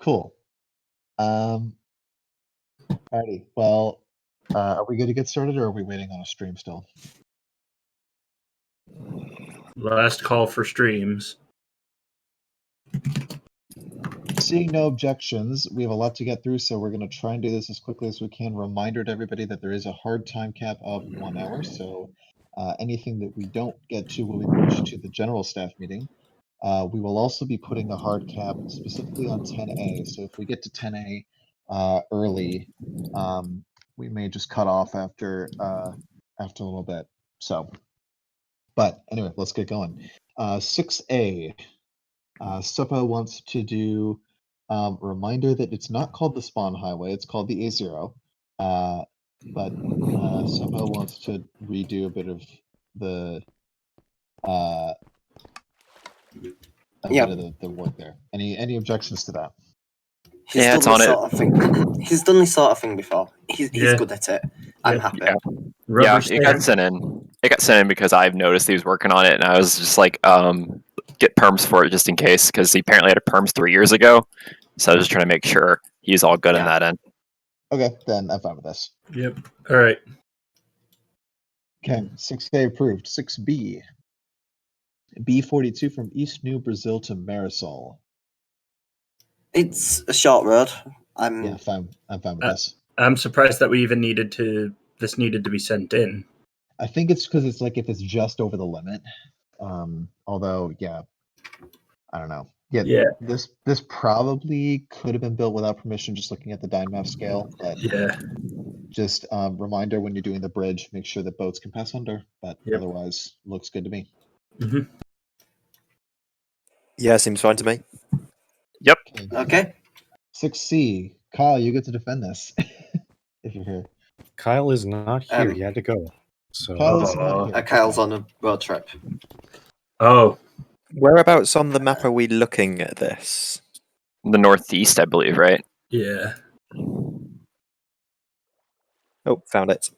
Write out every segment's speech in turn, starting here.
Cool. Alrighty. Well, are we good to get started, or are we waiting on a stream still? Last call for streams. Seeing no objections, we have a lot to get through, so we're going to try and do this as quickly as we can. Reminder to everybody that there is a hard time cap of 1 hour, so anything that we don't get to will be pushed to the general staff meeting. We will also be putting a hard cap specifically on 10A, so if we get to 10A early, we may just cut off after a little bit. So, but anyway, let's get going. 6A, Supa wants to do reminder that it's not called the spawn highway, it's called the A0. But Supa wants to redo a bit of the bit of the work there. Any objections to that? He's done this sort of thing before. He's good at it. I'm happy. It got sent in. It got sent in because I've noticed he was working on it, and I was just like, get perms for it just in case, because he apparently had a perms 3 years ago. So I was just trying to make sure he's all good in that end. Okay, then I'm fine with this. Yep. All right. Okay, 6A approved. 6B. B42 from East New Brazil to Marisol. It's a short road. I'm fine with this. I'm surprised that we even needed to be sent in. I think it's because it's like if it's just over the limit. Although, I don't know. Yeah. This probably could have been built without permission, just looking at the Dynmap scale. But just reminder when you're doing the bridge, make sure that boats can pass under. But otherwise, looks good to me. Mm-hmm. Yeah, seems fine to me. Yep. Okay. 6C, Kyle, you get to defend this if you're here. Kyle is not here. He had to go. So Kyle's on a road trip. Oh. Whereabouts on the map are we looking at this? The northeast, I believe, right? Yeah. Oh, found it.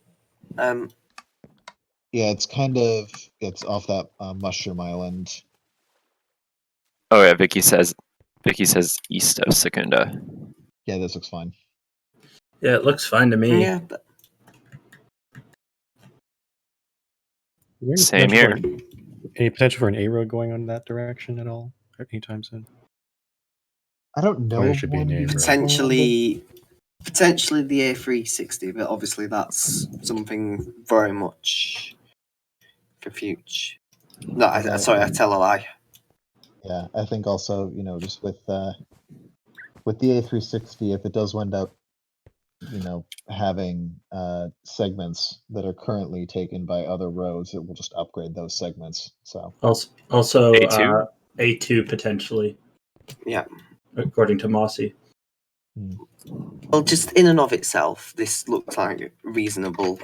Yeah, it's off that Mushroom Island. Oh yeah, Vicky says east of Secunda. Yeah, this looks fine. Yeah, it looks fine to me. Yeah. Same here. Any potential for an A road going on that direction at all anytime soon? I don't know. Or it should be an A road. Potentially the A360, but obviously that's something very much for future. No, I tell a lie. Yeah, I think also, just with the A360, if it does end up, having segments that are currently taken by other roads, it will just upgrade those segments. So also A2? A2 potentially. Yeah. According to Mossy. Well, just in and of itself, this looks like a reasonably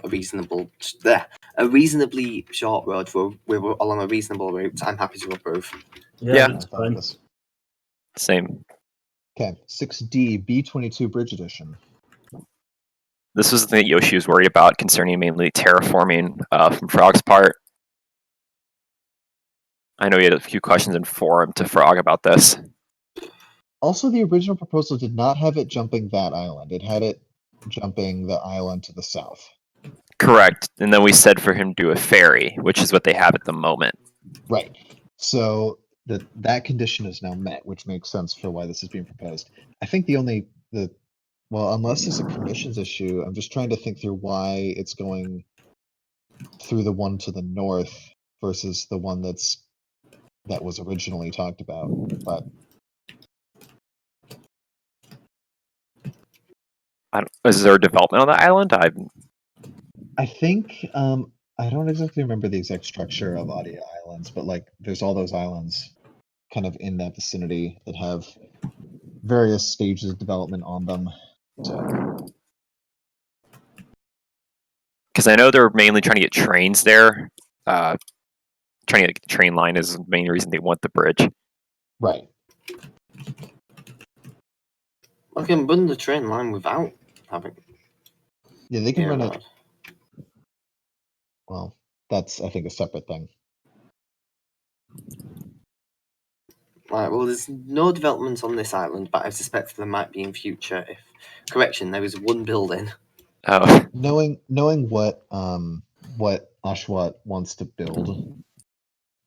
short road. We're along a reasonable route. I'm happy to approve. Yeah. That's fine. Same. Okay, 6D, B22 Bridge Edition. This was the thing that Yoshi was worried about concerning mainly terraforming from Frog's part. I know he had a few questions in forum to Frog about this. Also, the original proposal did not have it jumping that island. It had it jumping the island to the south. Correct. And then we said for him to do a ferry, which is what they have at the moment. Right. So that condition is now met, which makes sense for why this is being proposed. I think unless it's a commissions issue, I'm just trying to think through why it's going through the one to the north versus the one that was originally talked about. But Is there a development on the island? I think I don't exactly remember the exact structure of Audio Islands, but there's all those islands kind of in that vicinity that have various stages of development on them. So, because I know they're mainly trying to get trains there. Trying to get a train line is the main reason they want the bridge. Right. I can run the train line without having. Yeah, they can run it. Well, that's, I think, a separate thing. Right, well, there's no development on this island, but I suspect there might be in future. Correction, there is one building. Oh, Knowing what Ashwat wants to build,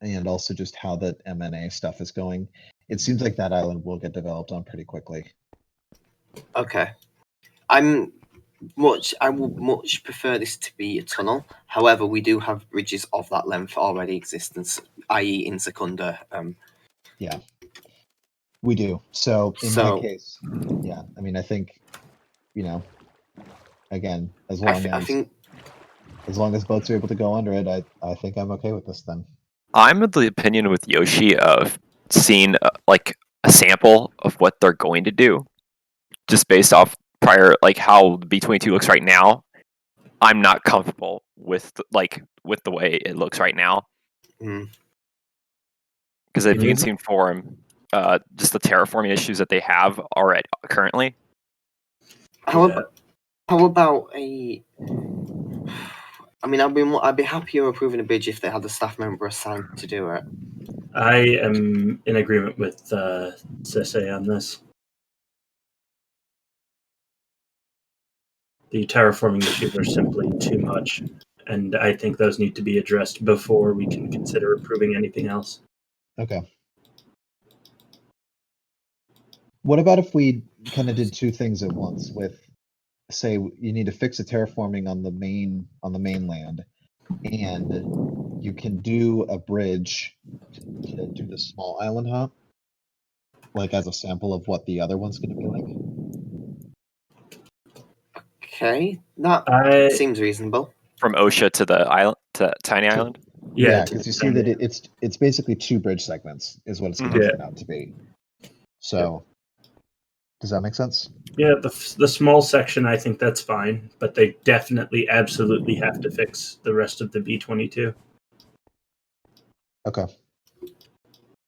and also just how the M&A stuff is going, it seems like that island will get developed on pretty quickly. Okay. I would much prefer this to be a tunnel. However, we do have bridges of that length already existence, i.e. in Secunda. Yeah, we do. So in my case, yeah, I mean, I think, again, as long as boats are able to go under it, I think I'm okay with this then. I'm of the opinion with Yoshi of seeing like a sample of what they're going to do, just based off prior how the B-22 looks right now. I'm not comfortable with the way it looks right now. Because if you can see for them, just the terraforming issues that they have already currently. How about a? I mean, I'd be happier approving a bridge if they had a staff member assigned to do it. I am in agreement with Sese on this. The terraforming issues are simply too much, and I think those need to be addressed before we can consider approving anything else. Okay. What about if we kind of did two things at once with, say, you need to fix the terraforming on the mainland, and you can do a bridge to do the small island hop, like as a sample of what the other one's going to be like? Okay, that seems reasonable. From OSHA to the island, to Tiny Island. Yeah, because you see that it's basically two bridge segments is what it's going to turn out to be. So, does that make sense? Yeah, the small section, I think that's fine, but they definitely, absolutely have to fix the rest of the B-22. Okay.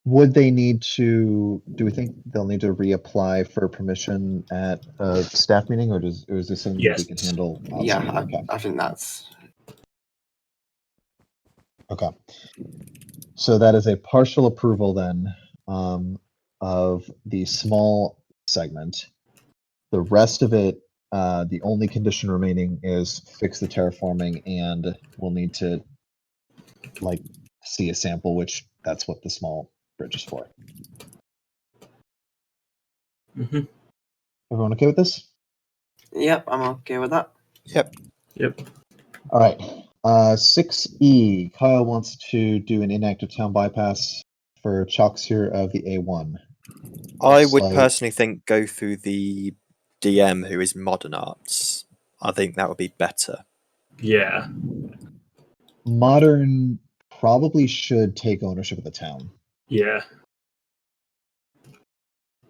Would they need to? Do we think they'll need to reapply for permission at a staff meeting, or is this something that we can handle outside? Yeah, Okay. I think that's okay. So that is a partial approval then of the small segment. The rest of it, the only condition remaining is fix the terraforming, and we'll need to see a sample, which that's what the small bridge is for. Mm-hmm. Everyone okay with this? Yep, I'm okay with that. Yep. All right. 6E, Kyle wants to do an inactive town bypass for Chalksier of the A1. I would personally think go through the DM who is Modern Arts. I think that would be better. Yeah. Modern probably should take ownership of the town. Yeah.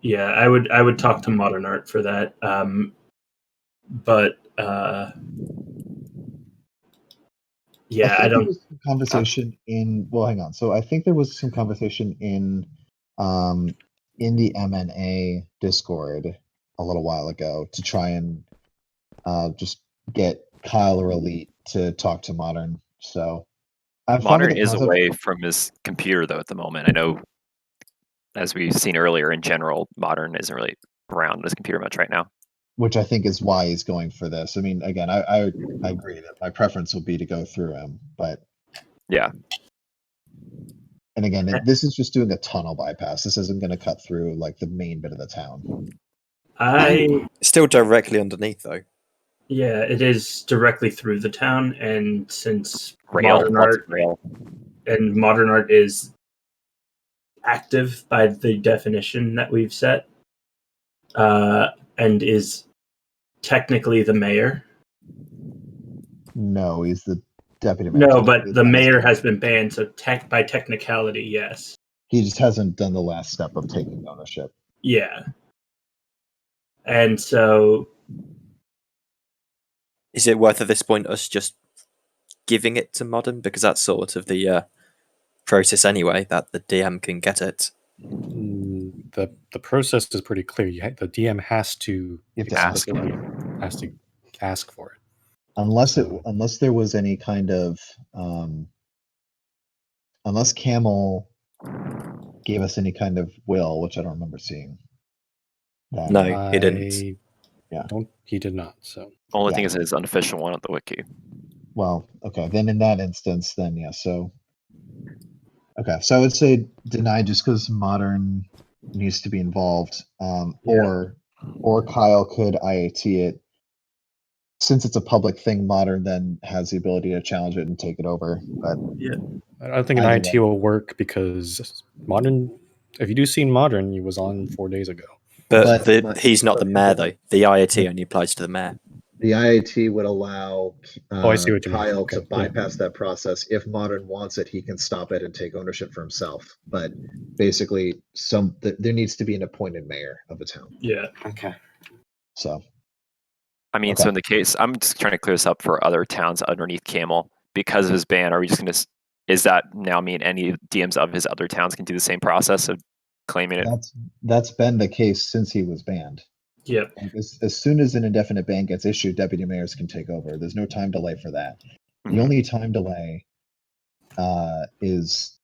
Yeah, I would talk to Modern Art for that. But yeah, I don't. There was some conversation in. Well, hang on. So I think there was some conversation in the MNA Discord a little while ago to try and just get Kyle or Elite to talk to Modern. So Modern is away from his computer though at the moment. I know, as we've seen earlier, in general, Modern isn't really around his computer much right now. Which I think is why he's going for this. I mean, again, I agree that my preference would be to go through him, but yeah. And again, this is just doing a tunnel bypass. This isn't going to cut through the main bit of the town. Still directly underneath though. Yeah, it is directly through the town, and since Modern Art is active by the definition that we've set, and is technically the mayor. No, he's the deputy mayor. No, but the mayor has been banned, so by technicality, yes. He just hasn't done the last step of taking ownership. Yeah. And so... Is it worth at this point us just giving it to Modern? Because that's sort of the process anyway, that the DM can get it. The process is pretty clear. The DM has to ask for it. Unless there was any kind of unless Camel gave us any kind of will, which I don't remember seeing. No, he didn't. Yeah. He did not. So Only Yeah. thing is his unofficial one on the wiki. Well, okay. Then in that instance, then yeah. So okay. So I would say deny just because modern needs to be involved. Or Kyle could IAT it. Since it's a public thing, modern then has the ability to challenge it and take it over. But I don't think an Either IT way. will work because modern. If you do seen modern, he was on 4 days ago. But, But- he's not the mayor, though. The IAT only applies to the mayor. the IAT would allow I see what you mean. Kyle Okay, to bypass that process. If modern wants it, he can stop it and take ownership for himself. But basically, there needs to be an appointed mayor of a town. Yeah. Okay. So I mean, Okay. so in the case, I'm just trying to clear this up for other towns underneath Camel because of his ban. Are we just going to? Is that now mean any DMs of his other towns can do the same process of claiming it? that's been the case since he was banned. Yep. Like, as soon as an indefinite ban gets issued, deputy mayors can take over. There's no time delay for that. The Mhm. only time delay is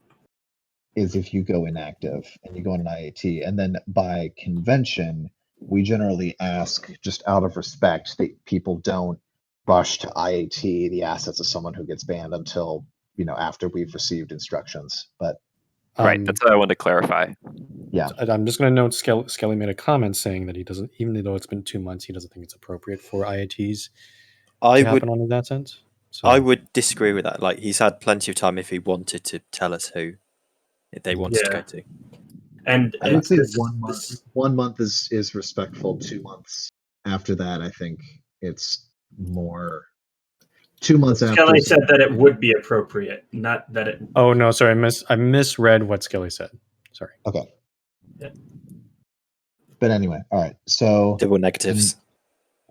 if you go inactive and you go on an IAT, and then by convention, we generally ask, just out of respect, that people don't rush to IAT the assets of someone who gets banned until after we've received instructions. But Right. That's what I wanted to clarify. yeah, I'm just going to note Skelly made a comment saying that he doesn't, even though it's been 2 months, he doesn't think it's appropriate for IITs I to would happen on that sense. So I would disagree with that. Like, he's had plenty of time if he wanted to tell us who they wanted to Yeah. go to. And I would say this- 1 month. 1 month is respectful. 2 months after that, I think it's more. 2 months after. Skelly said that it would be appropriate, not that it. Oh no, sorry, I misread what Skelly said. Sorry. Okay. Yeah. But anyway, all right. So Double negatives.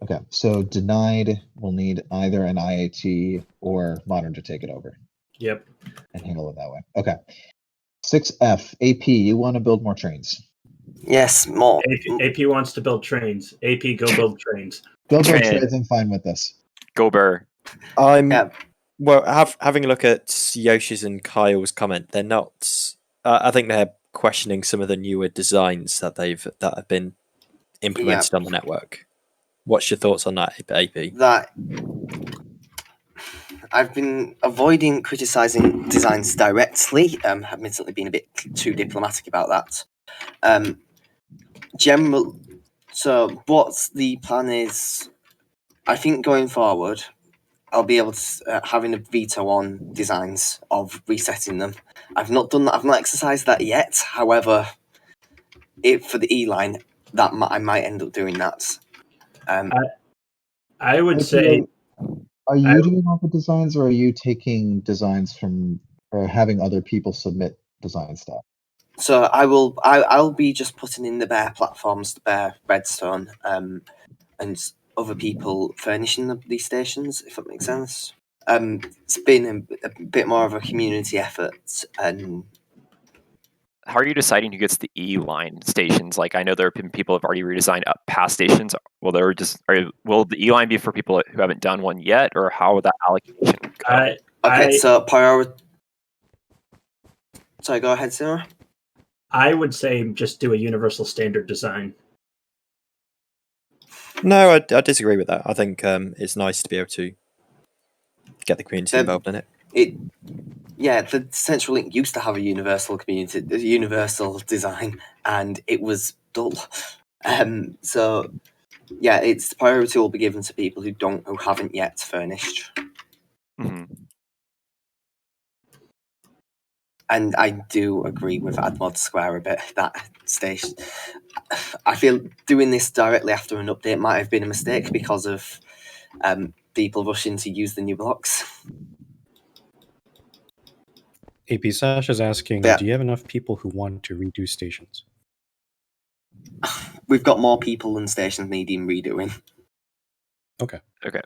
okay, so denied will need either an IAT or modern to take it over Yep. and handle it that way. Okay. 6F AP, you want to build more trains. Yes, more. AP wants to build trains. AP, go build trains. Go build Train. trains, I'm fine with this. Go Burr. I'm Yeah. well. Having a look at Yoshi's and Kyle's comment, they're not. I think they're questioning some of the newer designs that have been implemented on the network. What's your thoughts on that, AP? That I've been avoiding criticizing designs directly. Admittedly, been a bit too diplomatic about that. So what the plan is, I think going forward, I'll be able to having a veto on designs of resetting them. I've not done that. I've not exercised that yet. However, for the E line, I might end up doing that. I would AP, say are you doing all the designs, or are you taking designs from, or having other people submit design stuff? So I'll be just putting in the bare platforms, the bare redstone, and other people furnishing these stations, if that makes sense. It's been a bit more of a community effort, and How are you deciding who gets the E line stations? Like, I know there have been people who have already redesigned up past stations. Will the E line be for people who haven't done one yet, or how would that allocation go? so priority. Sorry, go ahead, Sarah. I would say just do a universal standard design. No, I disagree with that. I think it's nice to be able to get the community involved in it. The Central Link used to have a universal design, and it was dull. So yeah, its priority will be given to people who haven't yet furnished. Mm-hmm. And I do agree with AdMod Square a bit. That station, I feel doing this directly after an update might have been a mistake because of people rushing to use the new blocks. AP Sash is asking, Yeah. do you have enough people who want to redo stations? We've got more people than stations needing redoing. Okay.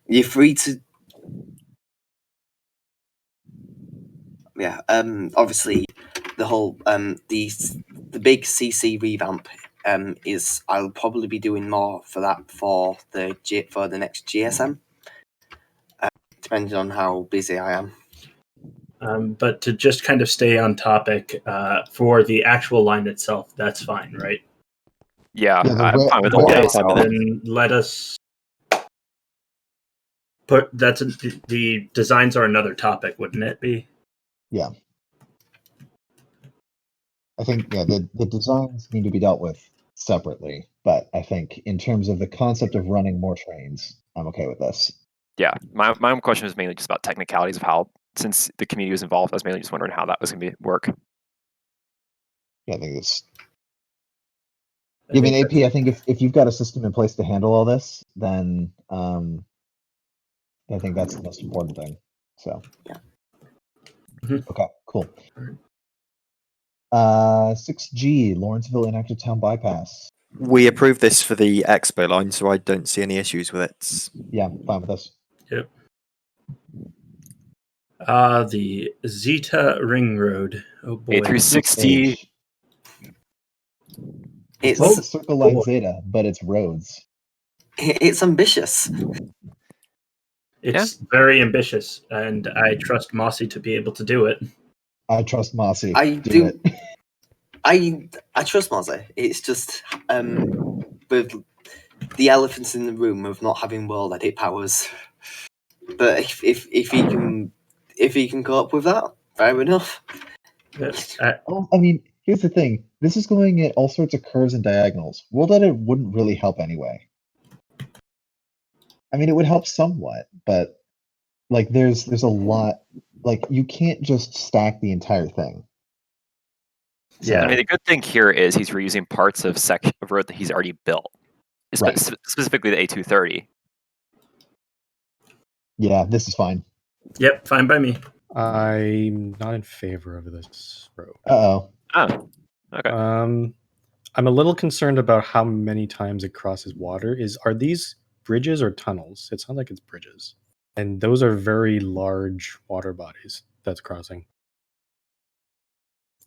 You're free to. Yeah. Obviously, the whole the big CC revamp is I'll probably be doing more for that for the next GSM, depending on how busy I am. But to just kind of stay on topic, for the actual line itself, that's fine, right? Yeah, Yeah, the I'm fine with the rail line Okay, itself. itself. then let us put the designs are another topic, wouldn't it be? Yeah. I think, yeah, the designs need to be dealt with separately, but I think in terms of the concept of running more trains, I'm okay with this. Yeah, my own question was mainly just about technicalities of how, since the community was involved, I was mainly just wondering how that was going to work. Yeah, I think it's. I Given think AP, I think if you've got a system in place to handle all this, then I think that's the most important thing. So. Yeah. Okay, cool. Alright. 6G, Lawrenceville Inactive Town Bypass. We approved this for the Expo line, so I don't see any issues with it. Yeah, fine with us. Yep. The Zeta Ring Road. Oh boy. A360. H. It's like Oh, the Circle Line boy. Zeta, but it's roads. It's ambitious. It's very ambitious, and I trust Mossy to be able to do it. I trust Mossy. I do do. it. I trust Mozzie. It's just with the elephants in the room of not having world edit powers. But if he can cope with that, fair enough. Oh, I mean, here's the thing. This is going at all sorts of curves and diagonals. World edit wouldn't really help anyway. I mean, it would help somewhat, but like there's a lot. Like you can't just stack the entire thing. Yeah. I mean, the good thing here is he's reusing parts of section of road that he's already built, Right. specifically the A230. Yeah, this is fine. Yep, fine by me. I'm not in favor of this road. Uh-oh. Oh, okay. I'm a little concerned about how many times it crosses water. Are these bridges or tunnels? It sounds like it's bridges. And those are very large water bodies that's crossing.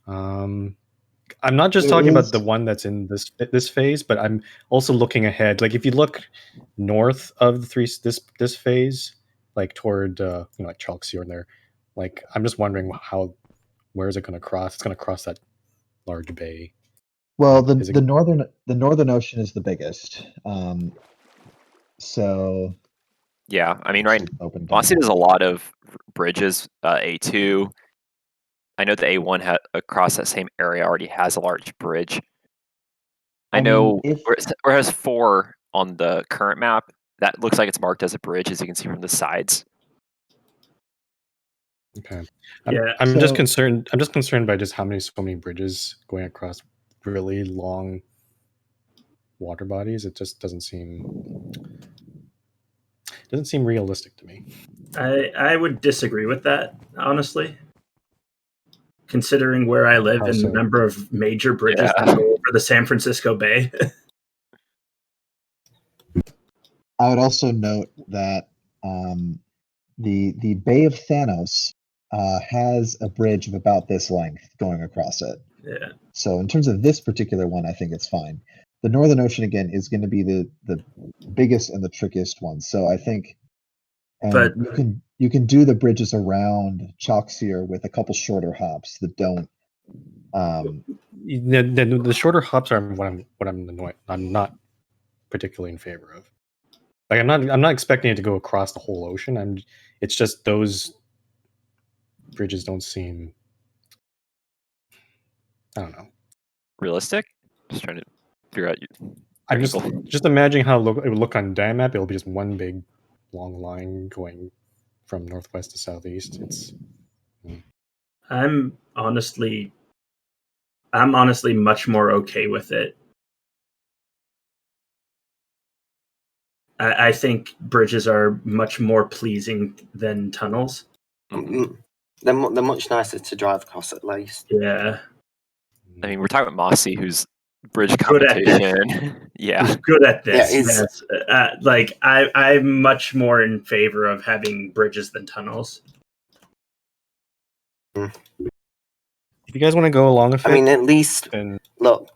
I'm not just There talking about is- the one that's in this phase, but I'm also looking ahead. Like if you look north of this phase, like toward like Chalksea in there, like I'm just wondering where is it going to cross? It's going to cross that large bay. Well, Is it- the northern ocean is the biggest. So Yeah, I mean, let's right. just open Mossy down. does a lot of bridges. A2. I know the A1 across that same area already has a large bridge. I I mean, know if where it has 4 on the current map. That looks like it's marked as a bridge, as you can see from the sides. Okay. Yeah. I'm just So- concerned. I'm just concerned by just so many bridges going across really long water bodies. It just doesn't seem realistic to me. I would disagree with that, honestly. Considering where I live How and so? the number of major bridges Yeah. that go over the San Francisco Bay. I would also note that the Bay of Thanos has a bridge of about this length going across it. Yeah. So in terms of this particular one, I think it's fine. The Northern Ocean again is going to be the biggest and the trickiest one. So I think, and But- you can do the bridges around Chalksier with a couple shorter hops that don't. The shorter hops are what I'm annoyed. I'm not particularly in favor of. Like I'm not expecting it to go across the whole ocean. It's just those bridges don't seem. I don't know. Realistic? Just trying to figure out. I'm angle. just imagining how it would look on Diamap. It'll be just one big long line going from northwest to southeast. I'm honestly much more okay with it. I think bridges are much more pleasing than tunnels. Mhm. They're much nicer to drive across, at least. Yeah. I mean, we're talking about Mossy, who's bridge Good at this. competition. Yeah. Who's good at this. Yeah, it's- yes. Like I'm much more in favor of having bridges than tunnels. If you guys want to go along with I it, mean, at least then look,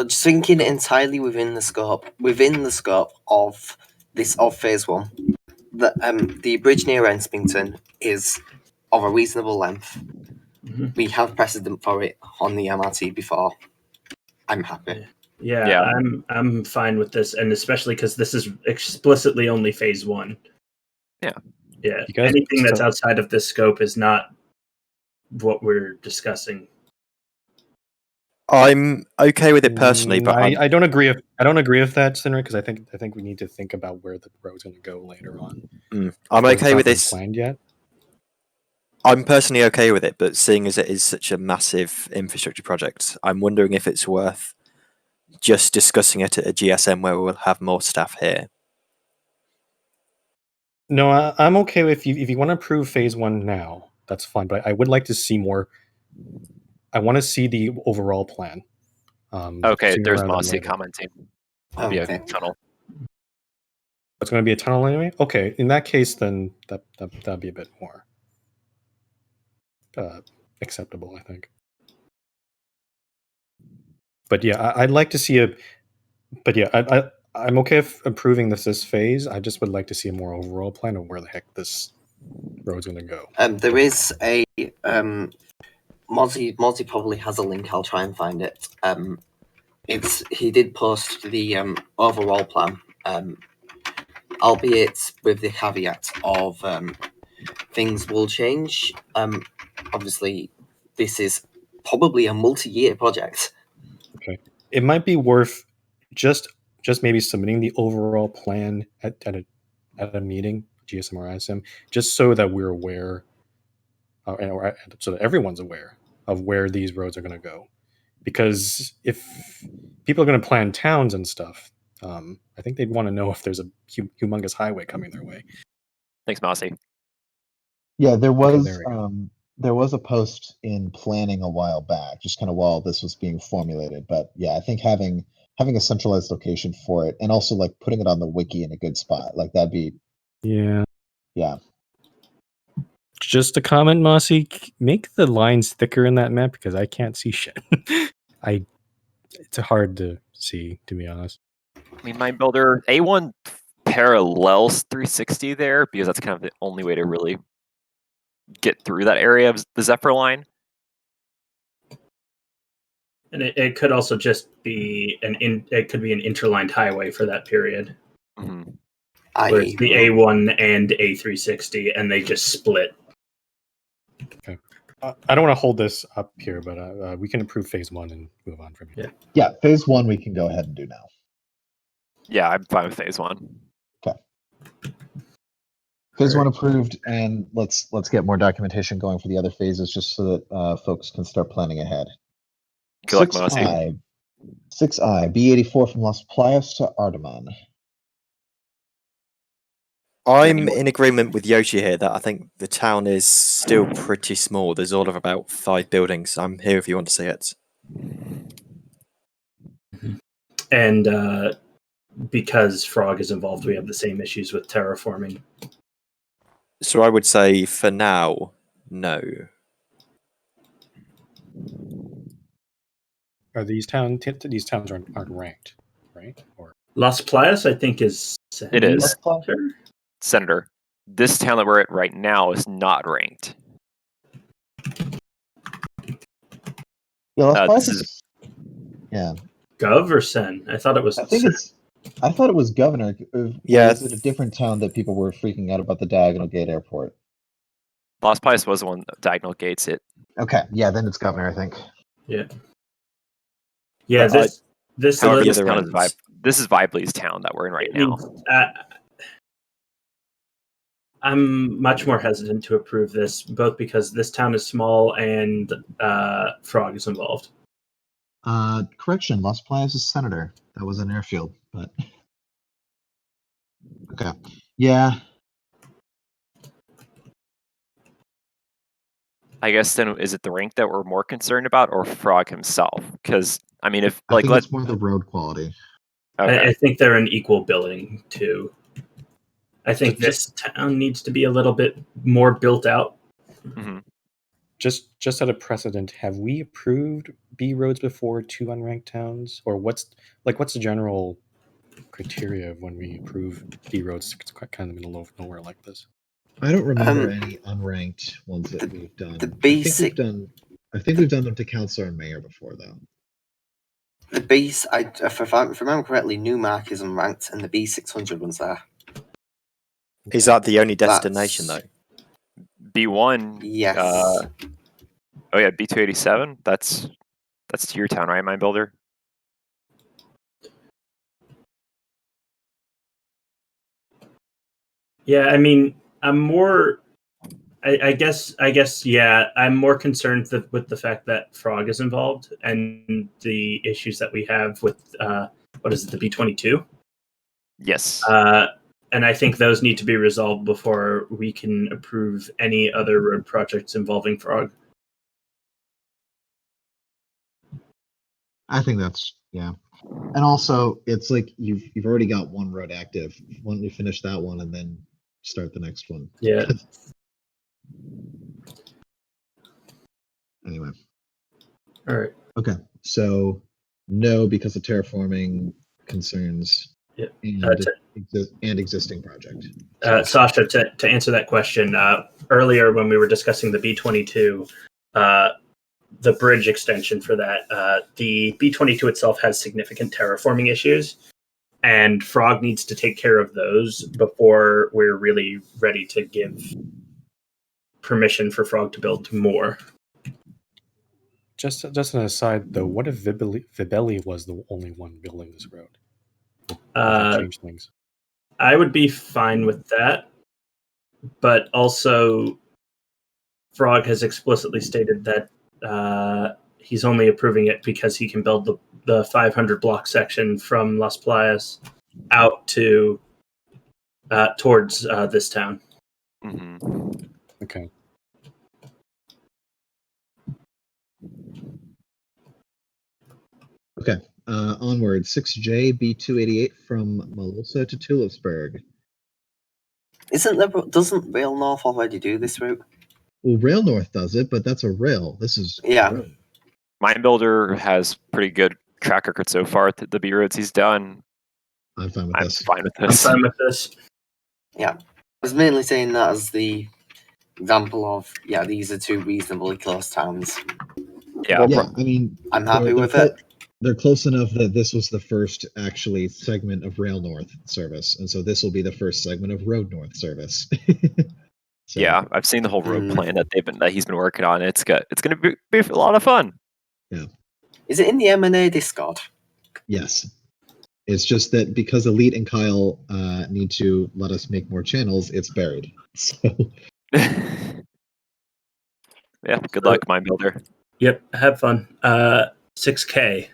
just thinking entirely within the scope of phase one. The bridge near Ensmington is of a reasonable length. Mhm. We have precedent for it on the MRT before. I'm happy. Yeah, I'm fine with this, and especially because this is explicitly only phase 1. Yeah. Yeah. You guys Anything that's still- outside of this scope is not what we're discussing. I'm okay with it personally, but I don't agree. I don't agree with that, Sinner, because I think we need to think about where the road's going to go later on. I'm But it's okay not with been this. planned yet. I'm personally okay with it, but seeing as it is such a massive infrastructure project, I'm wondering if it's worth just discussing it at a GSM where we'll have more staff here. No, I'm okay with if you want to approve phase 1 now, that's fine. But I would like to see more. I want to see the overall plan. Okay, sooner there's rather than Mossy later. commenting. It'll be a Okay. tunnel. It's going to be a tunnel anyway. Okay, in that case, then that'd be a bit more acceptable, I think. But yeah, I'd like to see a. But yeah, I'm okay with approving this phase. I just would like to see a more overall plan of where the heck this road's going to go. There is a Mozzie probably has a link. I'll try and find it. He did post the overall plan, albeit with the caveat of things will change. Obviously, this is probably a multi-year project. Okay, it might be worth just maybe submitting the overall plan at a meeting, GSM or ISM, just so that we're aware, or so that everyone's aware of where these roads are going to go. Because if people are going to plan towns and stuff, I think they'd want to know if there's a humongous highway coming their way. Thanks, Mossy. Yeah, there Okay, was there we go. there was a post in planning a while back, just kind of while this was being formulated. But yeah, I think having a centralized location for it, and also like putting it on the wiki in a good spot, like that'd be Yeah. yeah. Just a comment, Mossy. Make the lines thicker in that map because I can't see shit. It's hard to see, to be honest. I mean, Mind Builder A1 parallels 360 there because that's kind of the only way to really get through that area of the Zephyr line. And it could also just be it could be an interlined highway for that period. Mm-hmm. Where it's the A1 and A360, and they just split. Okay. I don't want to hold this up here, but we can approve phase 1 and move on from here. Yeah, phase 1 we can go ahead and do now. Yeah, I'm fine with phase 1. Okay. Phase 1 approved, and let's get more documentation going for the other phases, just so that folks can start planning ahead. Good luck, Mossy. 6I, B84 from Las Playas to Ardaman. I'm in agreement with Yoshi here that I think the town is still pretty small. There's all of about 5 buildings. I'm here if you want to see it. And because Frog is involved, we have the same issues with terraforming. So I would say for now, no. Are these towns aren't ranked, right? Or Las Playas, I think, is It is. Senator. Senator, this town that we're at right now is not ranked. Yeah, Las Playas this is yeah. Gov or Sen? I thought it was. I think I thought it was Governor. Yeah. Is it a different town that people were freaking out about the Diagonal Gate Airport? Las Playas was the one that Diagonal Gates it. Okay, yeah, then it's Governor, I think. Yeah. Yeah, But this however, This the town other is this is Vibely's town that we're in right now. I'm much more hesitant to approve this, both because this town is small and Frog is involved. Correction, Las Playas is Senator. That was an airfield, but okay. Yeah. I guess then is it the rank that we're more concerned about, or Frog himself? Because I mean, if I think it's more the road quality. Okay. I think they're an equal billing too. I think this town needs to be a little bit more built out. Mm-hmm. Just out of precedent, have we approved B roads before to unranked towns, or what's the general criteria of when we approve B roads? It's kind of in the middle of nowhere like this. I don't remember any unranked ones that we've done. The basic. I think we've done them to councilor and mayor before, though. The base, if I remember correctly, Newmark is unranked, and the B600 one's there. Is that the only destination though? B1. Yes. Oh yeah, B287. That's to your town, right, Mind Builder? Yeah, I mean, I'm more. I guess, yeah. I'm more concerned with the fact that Frog is involved and the issues that we have with what is it, the B22? Yes. And I think those need to be resolved before we can approve any other road projects involving Frog. I think that's and also it's like you've already got one road active. Why don't you finish that one and then start the next one? Yeah. Anyway. All right. Okay, so no because of terraforming concerns. Yeah. And existing project. Sasha, to answer that question, earlier when we were discussing the B22, the bridge extension for that, the B22 itself has significant terraforming issues, and Frog needs to take care of those before we're really ready to give permission for Frog to build more. Just an aside, though, what if Vibelli was the only one building this road? Would that change things? I would be fine with that, but also Frog has explicitly stated that he's only approving it because he can build the 500 block section from Las Playas out to towards this town. Mm-hmm. Okay. Okay. Onward. 6J B288 from Melissa to Tulipsburg. Doesn't Rail North already do this route? Well, Rail North does it, but that's a rail. This is road. Mind Builder has pretty good track record so far. The B roads he's done. I'm fine with this. I'm fine with this. Yeah. I was mainly saying that as the example of, these are two reasonably close towns. Yeah. I mean, I'm happy with it. They're close enough that this was the first actually segment of Rail North service, and so this will be the first segment of Road North service. So, yeah, I've seen the whole road plan that he's been working on. It's going to be a lot of fun. Yeah. Is it in the M&A Discord? Yes. It's just that because Elite and Kyle need to let us make more channels, it's buried. So. Yeah. Good luck, Mind Builder. Yep. Have fun. 6K.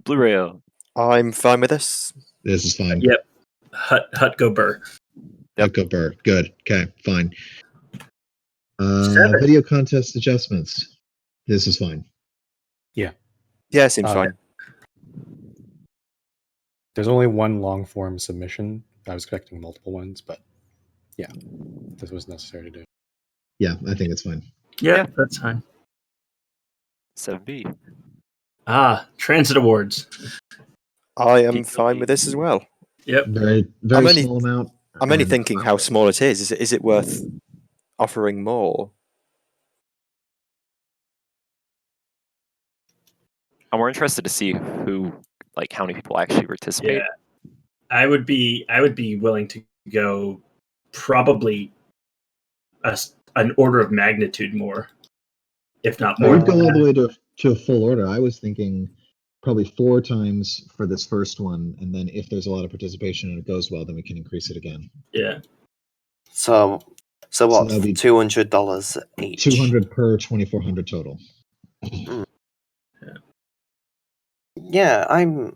Blue Rail. I'm fine with this. This is fine. Yep. Hut go burr. Yep. Go burr. Good. Okay. Fine. Video contest adjustments. This is fine. Yeah. Yeah, seems fine. There's only one long form submission. I was expecting multiple ones, but yeah, this was necessary to do. Yeah, I think it's fine. Yeah, that's fine. 7B. Transit awards. I am fine with this as well. Yep. Very small amount. I'm only thinking how small it is. Is it worth offering more? I'm more interested to see how many people actually participate. Yeah. I would be willing to go probably an order of magnitude more, if not more. I would go all the way to a full order. I was thinking probably 4 times for this first one, and then if there's a lot of participation and it goes well, then we can increase it again. Yeah. So what? $200 each. 200 per 2,400 total. Yeah, I'm.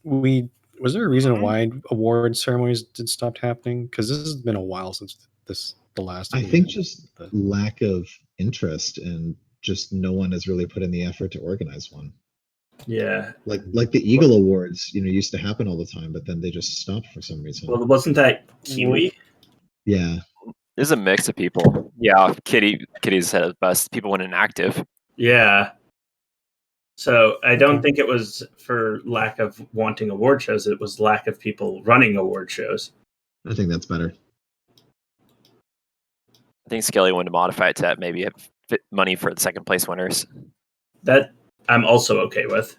Was there a reason why award ceremonies did stop happening? Because this has been a while since the last. I think just lack of interest and just no one has really put in the effort to organize one. Yeah. Like the Eagle Awards, used to happen all the time, but then they just stopped for some reason. Well, wasn't that Kiwi? Yeah. There's a mix of people. Yeah, Kitty's had the best. People went inactive. Yeah. So I don't Okay. think it was for lack of wanting award shows. It was lack of people running award shows. I think that's better. I think Skelly wanted to modify it to maybe have money for the second place winners. That I'm also okay with.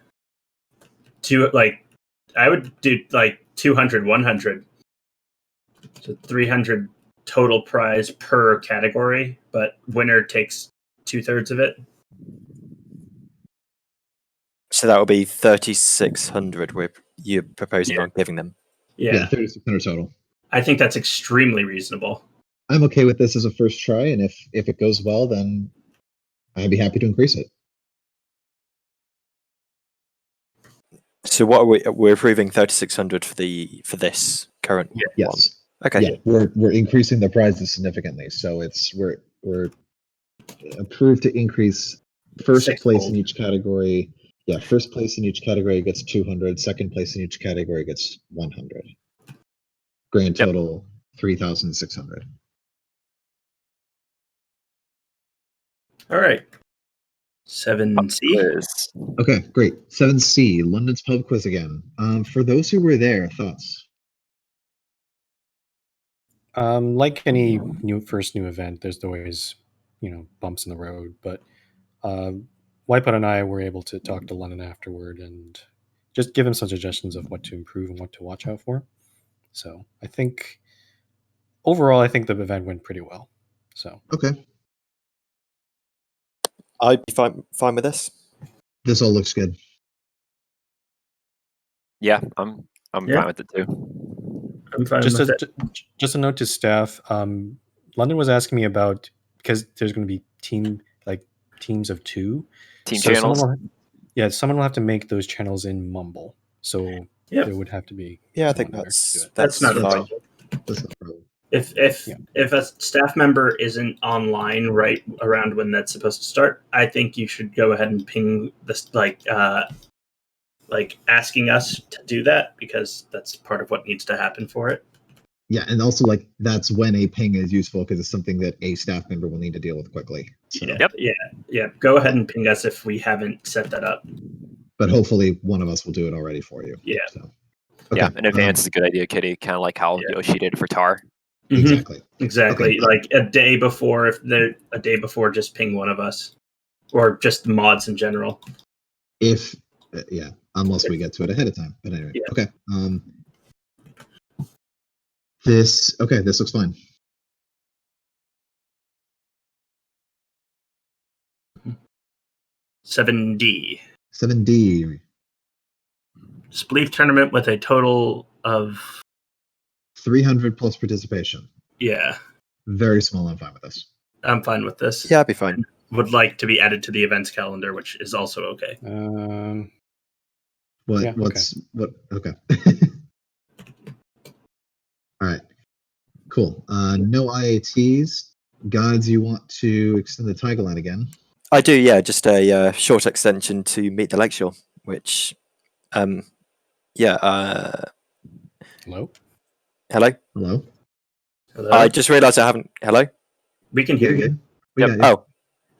I would do like 200, 100. So 300 total prize per category, but winner takes 2/3 of it. So that will be 3,600. You're proposing Yeah. on giving them. Yeah. 3,600 total. I think that's extremely reasonable. I'm okay with this as a first try, and if it goes well, then I'd be happy to increase it. So what are we're approving 3,600 for this current one. Yes. Okay. Yeah, we're increasing the prizes significantly, so we're approved to increase first place Sixfold. in each category. Yeah, first place in each category gets 200. Second place in each category gets 100. Grand total 3,600. All right. 7C. Quiz. Okay, great. 7C, London's pub quiz again. For those who were there, thoughts? Like any first new event, there's always bumps in the road. But Wipeout and I were able to talk to London afterward and just give him some suggestions of what to improve and what to watch out for. So I think overall, I think the event went pretty well. So Okay, I'd be fine with this. this all looks good. Yeah, I'm Yeah. fine with it too. I'm fine just with it. just a note to staff. London was asking me about, because there's going to be teams of 2. Team So channels. someone will have to make those channels in Mumble. So Yep. there would have to be. Yeah, I think someone there to do it. That's not a fine. problem. That's not a problem. If a staff member isn't online right around when that's supposed to start, I think you should go ahead and ping this like asking us to do that, because that's part of what needs to happen for it. Yeah, and also that's when a ping is useful because it's something that a staff member will need to deal with quickly. So. Yeah. Go ahead and ping us if we haven't set that up. But hopefully one of us will do it already for you. Yeah. So. Yeah, in advance is a good idea, Kitty. Kind of like how Yoshi did it for Tar. Exactly. Exactly. Okay. Like a day before, just ping one of us, or just mods in general. Unless we get to it ahead of time. But anyway, Yeah. okay. This looks fine. Seven D. 7D. Spleef tournament with a total of 300 plus participation. Yeah. Very small. I'm fine with this. I'm fine with this. Yeah, I'd be fine. Would like to be added to the events calendar, which is also okay. Okay. All right. Cool. No IATs. Gods, you want to extend the Tiger line again? I do, yeah. Just a short extension to Meet the Lakeshore, which, Hello? Hello? I just realised I haven't. Hello? We can hear you. We Yep. got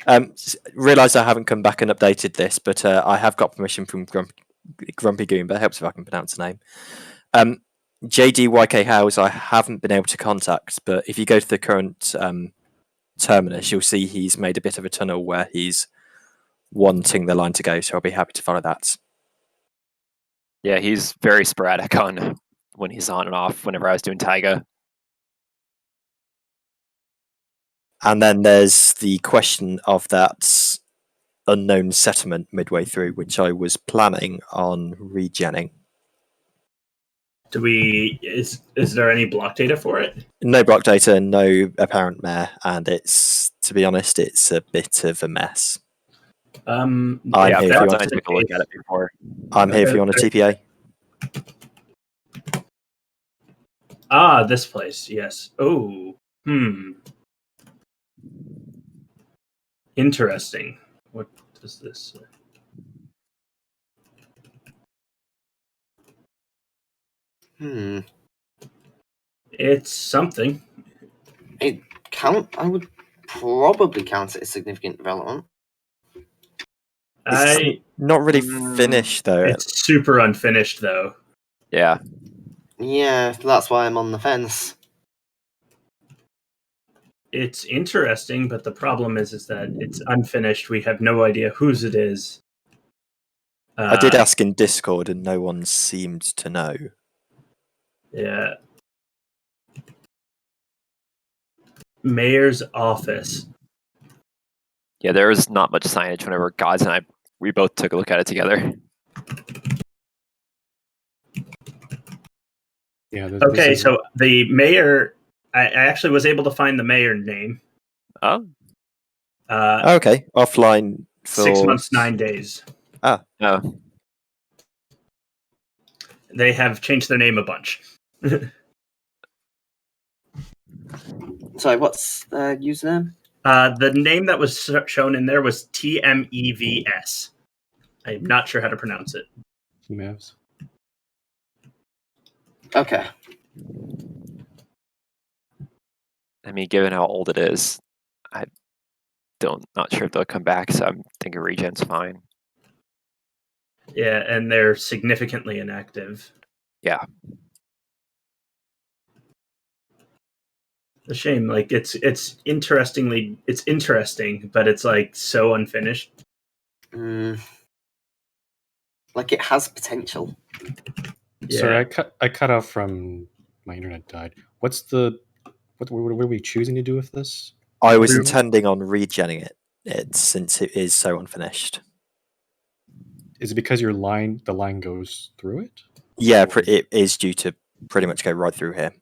you. Realised I haven't come back and updated this, but I have got permission from Grumpy Goon, but it helps if I can pronounce the name. JDYK House, I haven't been able to contact, but if you go to the current terminus, you'll see he's made a bit of a tunnel where he's wanting the line to go, so I'll be happy to follow that. Yeah, he's very sporadic on when he's on and off whenever I was doing Taiga. And then there's the question of that unknown settlement midway through, which I was planning on regenning. Is there any block data for it? No block data, no apparent mayor, and to be honest, it's a bit of a mess. I'm here if you want to take a look at it before. I'm here if you want a TPA. This place, yes. Oh, interesting. What does this say? It's something. I would probably count it as significant development. It's not really finished though. It's super unfinished though. Yeah. Yeah, that's why I'm on the fence. It's interesting, but the problem is that it's unfinished. We have no idea whose it is. I did ask in Discord, and no one seemed to know. Yeah. Mayor's office. Yeah, there was not much signage whenever Gods and we both took a look at it together. Yeah. Okay, so the mayor, I actually was able to find the mayor name. Oh. Okay, offline for 6 months, 9 days. Oh. They have changed their name a bunch. Sorry, what's the username? The name that was shown in there was TMEVS. I'm not sure how to pronounce it. Mavs. Okay. I mean, given how old it is, not sure if they'll come back, so I'm thinking regen's fine. Yeah, and they're significantly inactive. Yeah. A shame. Like it's interesting, but it's like so unfinished. Like it has potential. Yeah. Sorry, I cut off from my internet died. What were we choosing to do with this? I was intending on regenning it since it is so unfinished. Is it because the line goes through it? Yeah, it is due to pretty much go right through here.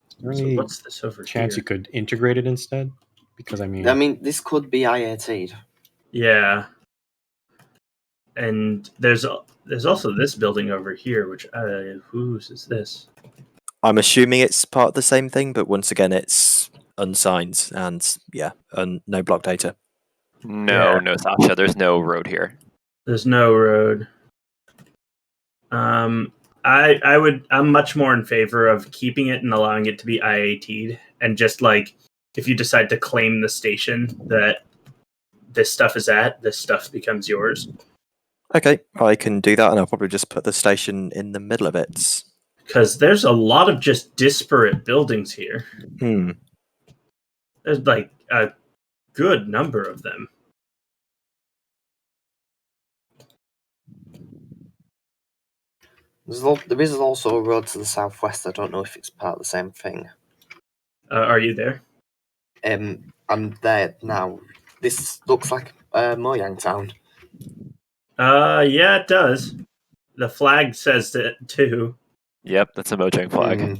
Is there So any what's this over chance here? you could integrate it instead? Because I mean, this could be IAT'd. Yeah. And there's also this building over here, which whose is this? I'm assuming it's part of the same thing, but once again, it's unsigned and no block data. No, Sasha. There's no road here. There's no road. I'm much more in favor of keeping it and allowing it to be IAT'd, and just like if you decide to claim the station that this stuff is at, this stuff becomes yours. Okay, I can do that, and I'll probably just put the station in the middle of it. Because there's a lot of just disparate buildings here. There's like a good number of them. There is also a road to the southwest. I don't know if it's part of the same thing. Are you there? I'm there now. This looks like Mojang Town. Yeah, it does. The flag says that too. Yep, that's a Mojang flag.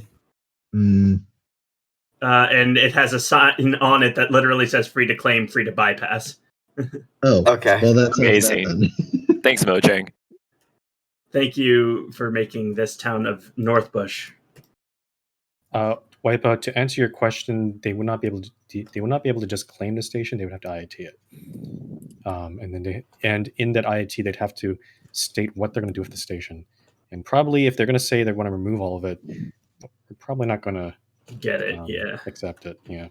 And it has a sign on it that literally says "free to claim, free to bypass." Oh, Okay. well, that's amazing. Thanks, Mojang. Thank you for making this town of Northbush. Wipeout. To answer your question, they would not be able to. They would not be able to just claim the station. They would have to IIT it. And in that IIT, they'd have to state what they're going to do with the station. And probably, if they're going to say they want to remove all of it, we're probably not going to get it. accept it. Yeah.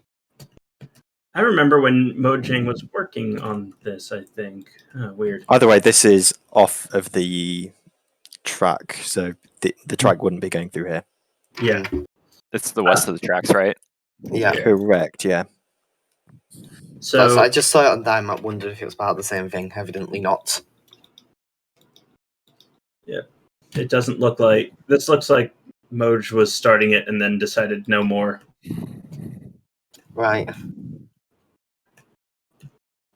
I remember when Mojang was working on this. I think weird. Either way, this is off of the track, so the track wouldn't be going through here. Yeah, it's the west of the tracks, right? Yeah, correct. Yeah. So I just saw it on Dime. I wondered if it was part of the same thing. Evidently not. Yeah, it doesn't look like this. Looks like Moj was starting it and then decided no more. Right.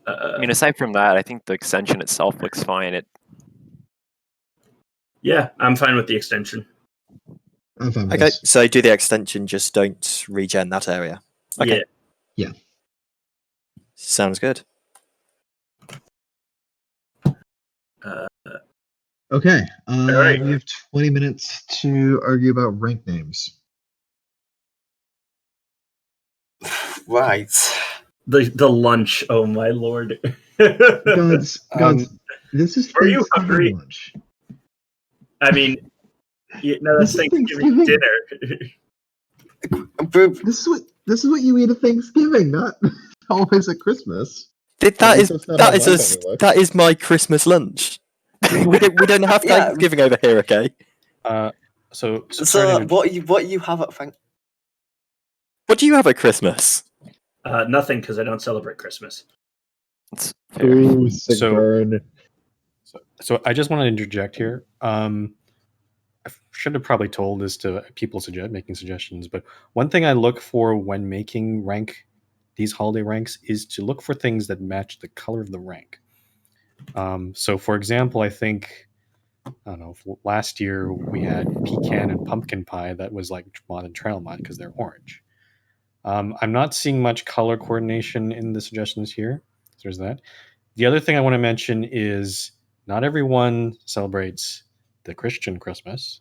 I mean, aside from that, I think the extension itself looks fine. Yeah, I'm fine with the extension. I'm fine with Okay, this. so do the extension, just don't regen that area. Okay. Yeah. Sounds good. Okay. right. We have 20 minutes to argue about rank names. Right. The lunch. Oh my lord. Gods, this is Are you Thanksgiving hungry? lunch. I mean, that's This is Thanksgiving Thanksgiving. dinner. This is what you eat at Thanksgiving, not always at Christmas. That is That's not how my family looks. that is my Christmas lunch. we don't have Yeah. Thanksgiving over here, okay? So So what you have at What do you have at Christmas? Nothing, because I don't celebrate Christmas. It's fair. Ooh, sick So- burn. So I just want to interject here. I should have probably told this to people making suggestions, but one thing I look for when making these holiday ranks is to look for things that match the color of the rank. So for example, I think, I don't know, last year we had pecan and pumpkin pie that was like mod and trail mod because they're orange. I'm not seeing much color coordination in the suggestions here. So there's that. The other thing I want to mention is not everyone celebrates the Christian Christmas.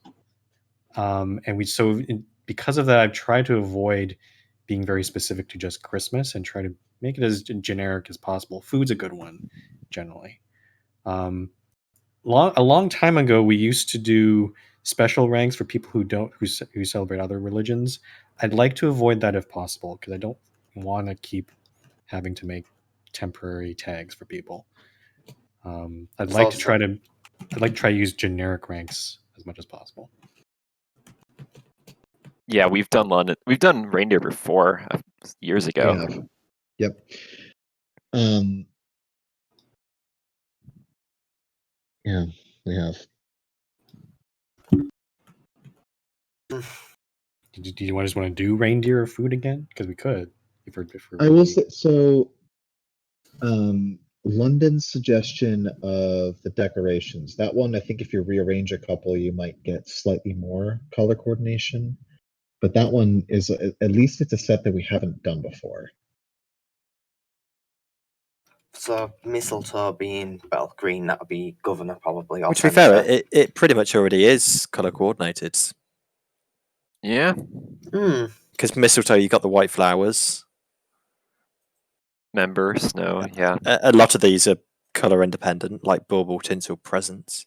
Because of that, I've tried to avoid being very specific to just Christmas and try to make it as generic as possible. Food's a good one, generally. A long time ago, we used to do special ranks for people who celebrate other religions. I'd like to avoid that if possible because I don't want to keep having to make temporary tags for people. I'd like to try to use generic ranks as much as possible. Yeah, we've done London. We've done reindeer before, years ago. We have. Yep. Yeah, we have. Do you just want to do reindeer or food again? Because we could. If we're I will say so. London's suggestion of the decorations. That one, I think, if you rearrange a couple, you might get slightly more color coordination. But that one is at least it's a set that we haven't done before. So mistletoe being green, that would be governor probably. Or Which, to be fair, fencer. it pretty much already is color coordinated. Yeah. Because mistletoe, you got the white flowers. Member, snow, yeah. A lot of these are color independent, like bauble tinsel presents.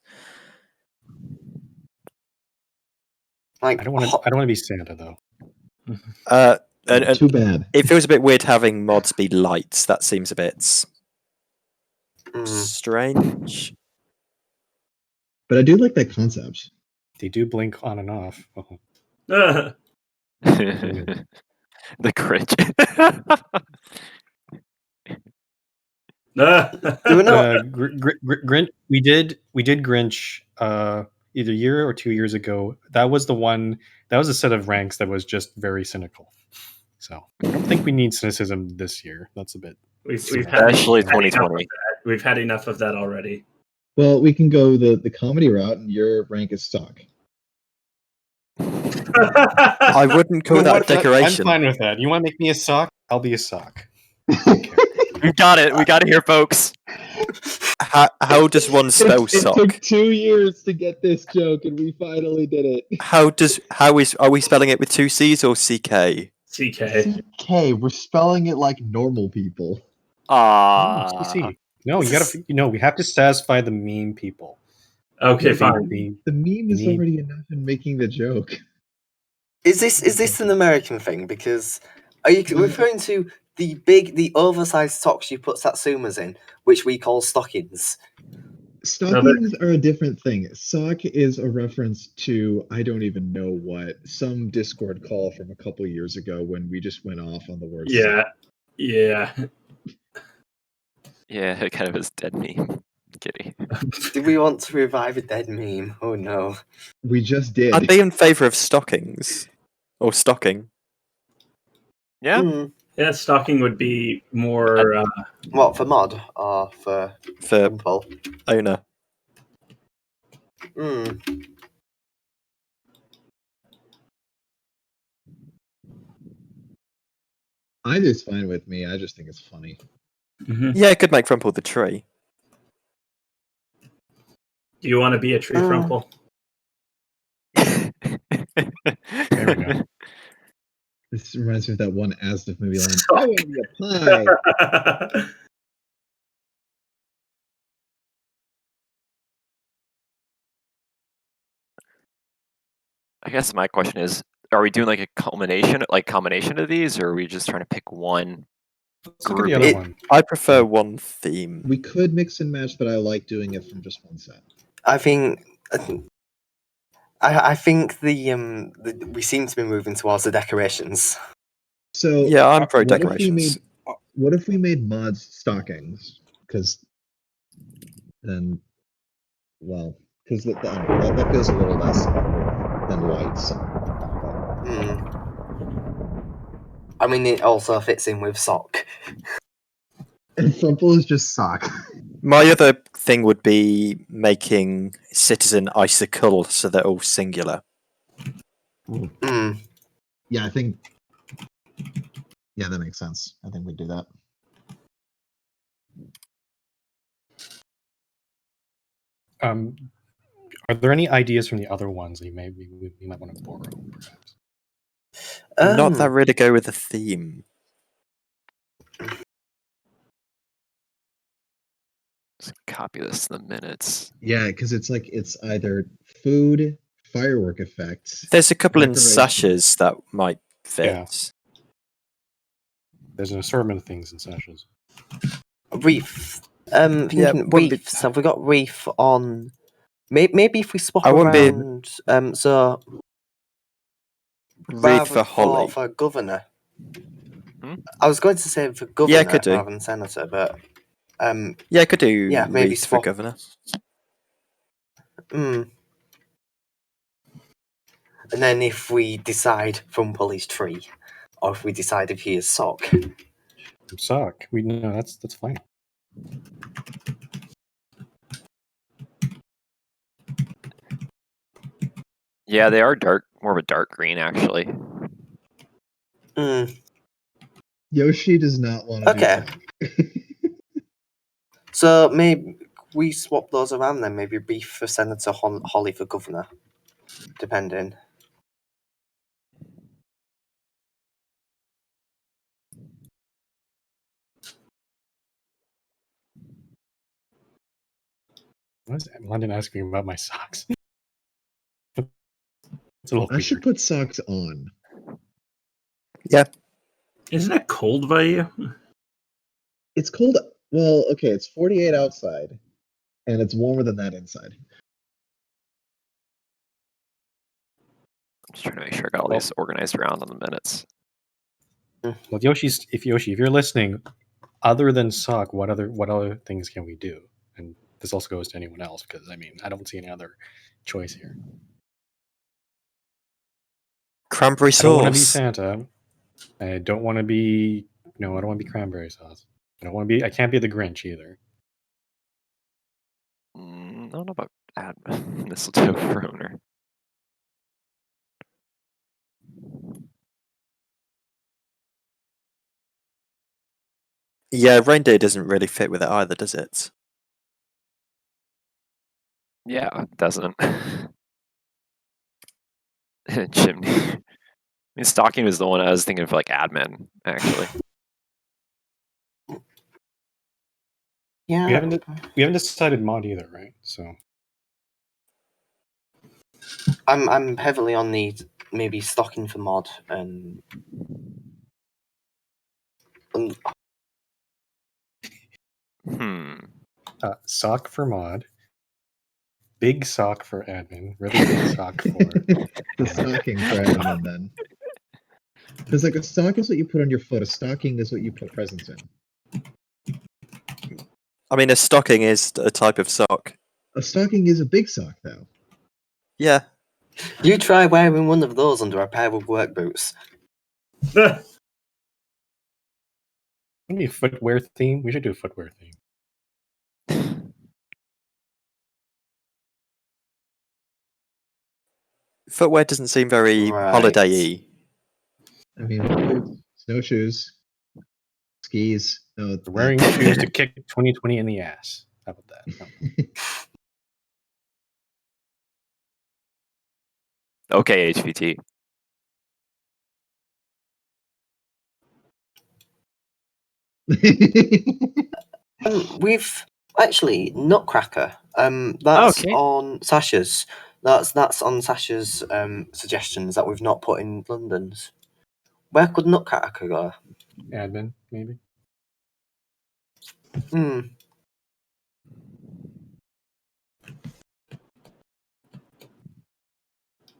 Like I don't want to be Santa though. And Too bad. it feels a bit weird having mods be lights. That seems a bit strange. But I do like that concept. They do blink on and off. Oh, The cringe. Grinch. We did Grinch either a year or 2 years ago. That was the one. That was a set of ranks that was just very cynical. So I don't think we need cynicism this year. That's a bit. Especially 2020. We've had enough of that already. Well, we can go the comedy route, and your rank is stock. I wouldn't call that decoration. I'm fine with that. You want to make me a sock? I'll be a sock. We got it. We got it here, folks. How does one spell sock? It took 2 years to get this joke, and we finally did it. Are we spelling it with 2 C's or CK? CK. CK. We're spelling it like normal people. CC. No, you gotta. We have to satisfy the meme people. Okay, fine. The meme is already enough in making the joke. Is this an American thing? Because are you referring to the oversized socks you put Satsumas in, which we call stockings? Stockings are a different thing. Sock is a reference to, I don't even know what, some Discord call from a couple years ago when we just went off on the word sock. Yeah. Yeah, it kind of is dead meme. Kitty. Do we want to revive a dead meme? Oh no. We just did. I'd be in favour of stockings. Or stocking. Yeah. Yeah, stocking would be more... What, for mod? Or for simple? Owner. Either's fine with me. I just think it's funny. Yeah, it could make Frumple the tree. Do you want to be a tree, Frumple? There we go. This reminds me of that one Asdif movie line. I want to be a pie. I guess my question is, are we doing like a combination of these, or are we just trying to pick one Let's look at the other one. I prefer one theme. We could mix and match, but I like doing it from just one set. I think we seem to be moving towards the decorations. So Yeah, I'm pro what if we decorations. what if we made mods stockings? Because then, well, because that feels a little less awkward than lights. I mean, it also fits in with sock. And Frumple is just sock. My other thing would be making Citizen Icicle so they're all singular. Yeah, I think. Yeah, that makes sense. I think we'd do that. Are there any ideas from the other ones that we might want to borrow, perhaps? Not that really go with the theme. Just copy this in the minutes. Yeah, because it's either food, firework effects. There's a couple in decorations. sashes that might fit. Yeah. There's an assortment of things in sashes. Reef. Yeah, reefs. Have we got reef on? Maybe if we swap I wouldn't around. So read for Holly. For governor. Hmm? I was going to say for governor could do. rather than senator, but Yeah, I could do maybe read for swap. governor. And then if we decide Frumple is tree, or if we decide if he is sock. Sock. No, that's fine. Yeah, they are more of a dark green, actually. Yoshi does not want to Okay. do sock. So maybe we swap those around then. Maybe beef for senator, Holly for governor, depending. Why is London asking about my socks? It's a little I weird. should put socks on. Yeah. Isn't it cold by you? It's cold. Well, okay, it's 48 outside, and it's warmer than that inside. I'm just trying to make sure I got all these organized around on the minutes. Well, if you're listening, other than sock, what other things can we do? And this also goes to anyone else, because I mean, I don't see any other choice here. Cranberry I don't want to be sauce. Santa. I don't want to be. No, I don't want to be cranberry sauce. I can't be the Grinch either. I don't know about mistletoe for owner. Yeah, reindeer doesn't really fit with it either, does it? Yeah, it doesn't. Chimney. I mean, stocking was the one I was thinking of, like admin, actually. Yeah. We haven't decided mod either, right? So I'm heavily on the maybe stocking for mod and sock for mod, big sock for admin, really big sock for The stocking for admin then. Because like a sock is what you put on your foot, a stocking is what you put presents in. I mean, a stocking is a type of sock. A stocking is a big sock, though. Yeah. You try wearing one of those under a pair of work boots. maybe a footwear theme. We should do a footwear theme. Footwear doesn't seem very Right. holiday-y. I mean, snowshoes, skis. No, Wearing shoes to kick 2020 in the ass. How about that? No. Okay, HVT. We've actually Nutcracker. That's Okay. on Sasha's. That's on Sasha's suggestions that we've not put in London's. Where could Nutcracker go? Admin, maybe. Hmm.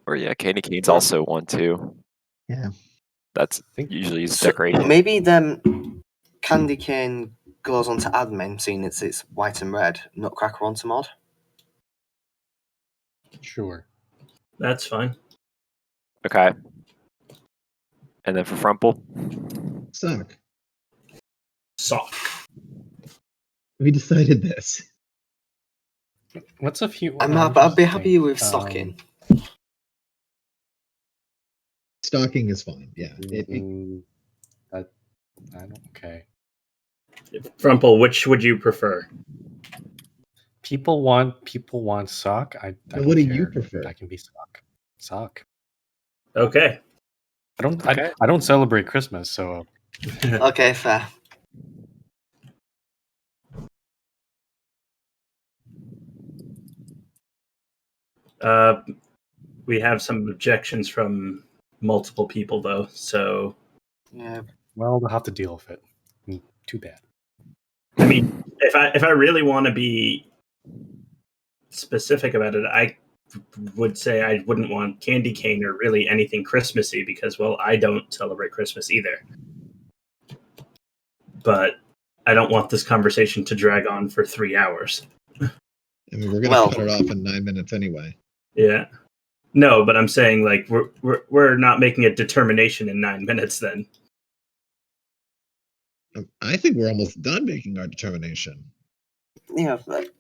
Or yeah, candy canes Right. also one too. Yeah. That's Think- usually used So decoration. maybe then candy cane goes onto admin, seeing it's white and red. Nutcracker onto mod. Sure. That's fine. Okay. And then for Frumple, Sock. Sock. We decided this. What's a few? I'd just be happy think, with stocking. Stocking is fine. Yeah. I don't. Okay. Frumple, which would you prefer? People want sock. I Now, don't what do care. you prefer? I can be sock. Sock. Okay. I don't. Okay. I don't celebrate Christmas, so Okay, fair. We have some objections from multiple people, though. So, Yeah. well, we'll have to deal with it. Too bad. I mean, if I really want to be specific about it, I would say I wouldn't want candy cane or really anything Christmassy because, well, I don't celebrate Christmas either. But I don't want this conversation to drag on for 3 hours. I mean, we're gonna Well- cut it off in 9 minutes anyway. Yeah. No, but I'm saying like we're not making a determination in 9 minutes then. I think we're almost done making our determination. Yeah. Like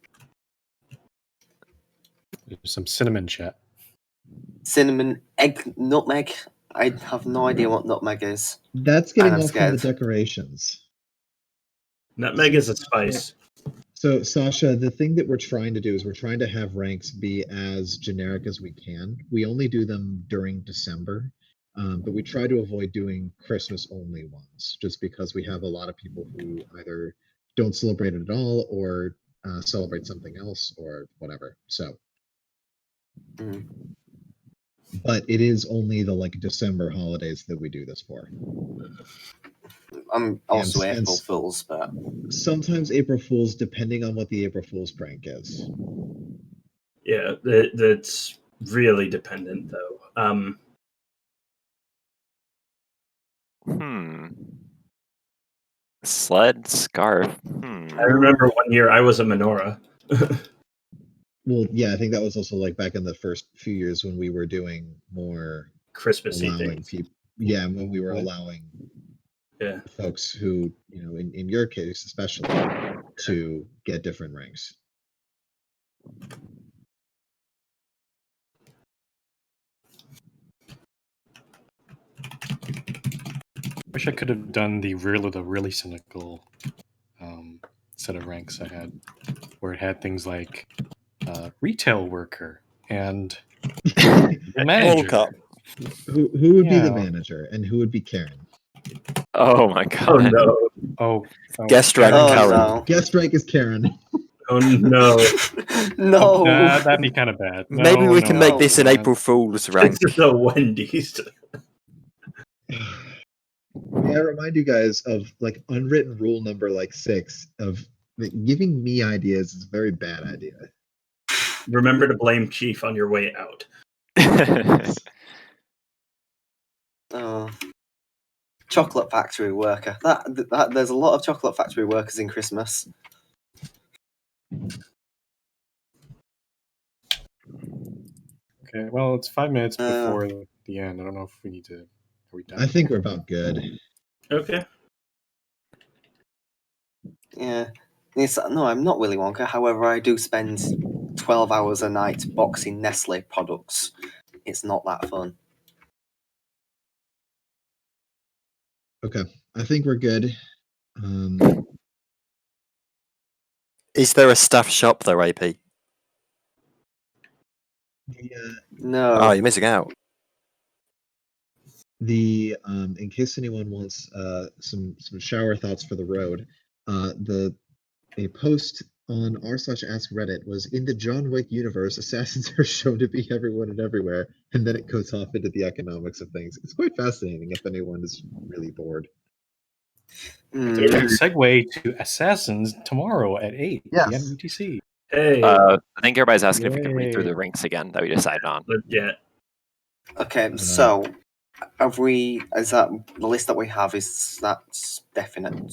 There's some cinnamon chat. cinnamon, egg, nutmeg. I have no idea what nutmeg is. That's getting I'm off from the scared. decorations. Nutmeg is a spice. So, Sasha, the thing that we're trying to do is we're trying to have ranks be as generic as we can. We only do them during December, but we try to avoid doing Christmas only ones, just because we have a lot of people who either don't celebrate it at all or celebrate something else or whatever. So, Mm. but it is only the like December holidays that we do this for. I'm also And April Fools, but sometimes April Fools, depending on what the April Fools prank is. Yeah, that's really dependent though. Sled scarf. I remember one year I was a menorah. Well, yeah, I think that was also like back in the first few years when we were doing more Christmassy allowing things. people. Yeah, when we were allowing Yeah. folks who, you know, in your case especially, to get different ranks. Wish I could have done the really cynical set of ranks I had, where it had things like retail worker and the manager. Cup. Who would be the Yeah. manager and who would be Karen? Oh my god. Oh no. Oh, Guest rank oh Karen. no, Guest rank is Karen. Oh no. no. that'd be kind of bad. Maybe No, we can no, make this an man. April Fool's rank. It's the Wendy's. May I remind you guys of like unwritten rule number like 6 of like, giving me ideas is a very bad idea. Remember to blame Chief on your way out. Oh. Chocolate factory worker. That there's a lot of chocolate factory workers in Christmas. Okay, well, it's 5 minutes before the end. I don't know if we need to. Are we done? I think we're about good. Okay. Yeah. No, I'm not Willy Wonka. However, I do spend 12 hours a night boxing Nestle products. It's not that fun. Okay, I think we're good. Um, Is there a staff shop though, AP? No. Oh, you're missing out. In case anyone wants some shower thoughts for the road, a post on r/ask Reddit was, in the John Wick universe, assassins are shown to be everyone and everywhere, and then it goes off into the economics of things. It's quite fascinating if anyone is really bored. Segue to Assassins tomorrow at 8 p.m. Yes. UTC. Hey, I think everybody's asking if we can read through Yay. the ranks again that we decided on. yeah. Okay, so have we? Is that the list that we have? That's definite?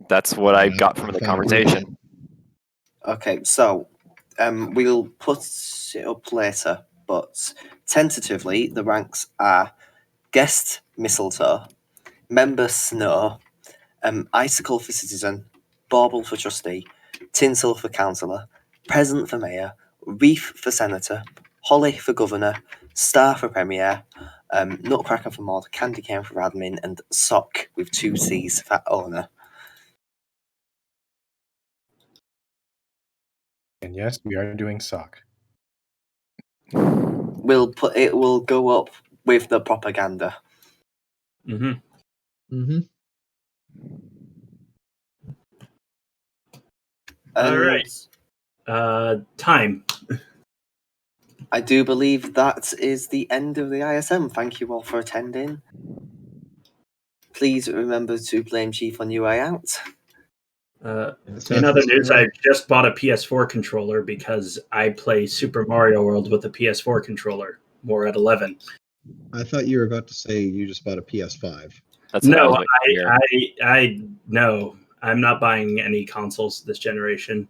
That's what I got from I the kind of agree with conversation. Okay, so we'll put it up later, but tentatively the ranks are guest mistletoe, member snow, icicle for citizen, bauble for trustee, tinsel for councillor, present for mayor, wreath for senator, holly for governor, star for premier, nutcracker for mod, candy cane for admin, and sock with 2 C's for owner. And yes, we are doing sock. We'll go up with the propaganda. Mm-hmm. Mm-hmm. All right. Time. I do believe that is the end of the ISM. Thank you all for attending. Please remember to blame Chief on your way out. In other news, I just bought a PS4 controller because I play Super Mario World with a PS4 controller. More at 11. I thought you were about to say you just bought a PS5. That's what I No, was waiting to hear. I no. I'm not buying any consoles this generation.